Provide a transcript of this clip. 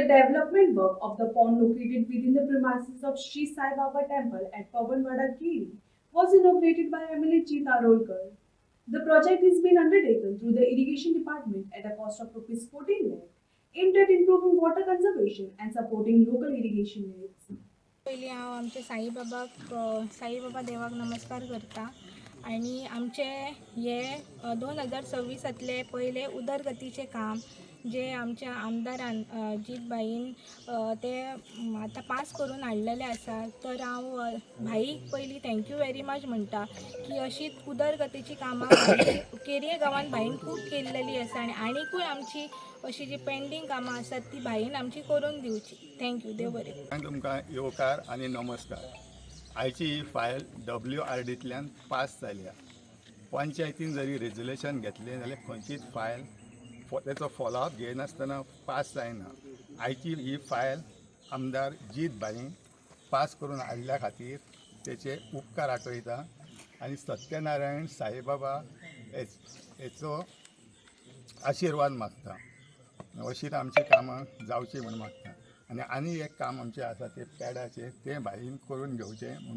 development work of the pond located within the premises of Sri Sai Baba Temple at Pavanwada Giri was inaugurated by MLA Cheeta Rolkar. The project is being undertaken through the irrigation department at a cost of rupees 14 lakh, aimed at improving water conservation and supporting local irrigation needs. पयलीं हांव आमचे साईबाबा देवाक नमस्कार करता आणि आमचे हे 2026तले पहिले उदरगतीचे काम जे आमच्या आमदारान जीतबाईन ते आतां पास करून हाडलेले आसा. तर हांव भाईक पयलीं थँक्यू वेरी मच म्हणटा की अशीच उदरगतीची कामां केरये गांवांत भाईन खूब केल्लेली आसा आणि आनीकूय आमची अशी जी पेंडींग कामां आसात ती भाईन आमची करून दिवची. थँक्यू, देव बरें करूं. तुमकां येवकार आनी नमस्कार. आयची ही फायल WRDंतल्यान पास जाल्या. पंचायतीन जरी रेजोल्युशन घेतलें जाल्यार खंयचीच फायल तेचो फॉलोअप घेयनासतना पास जायना. आयची ही फायल आमदार जीत भाईन पास करून हाडल्या खातीर तेचे उपकार आठयता आनी सत्यनारायण साईबाबा हेचो आशिर्वाद मागता. अशीच आमची कामां जावची म्हूण मागता. आनी एक काम आमचें आसा तें पॅडाचें तें भाईन करून घेवचें.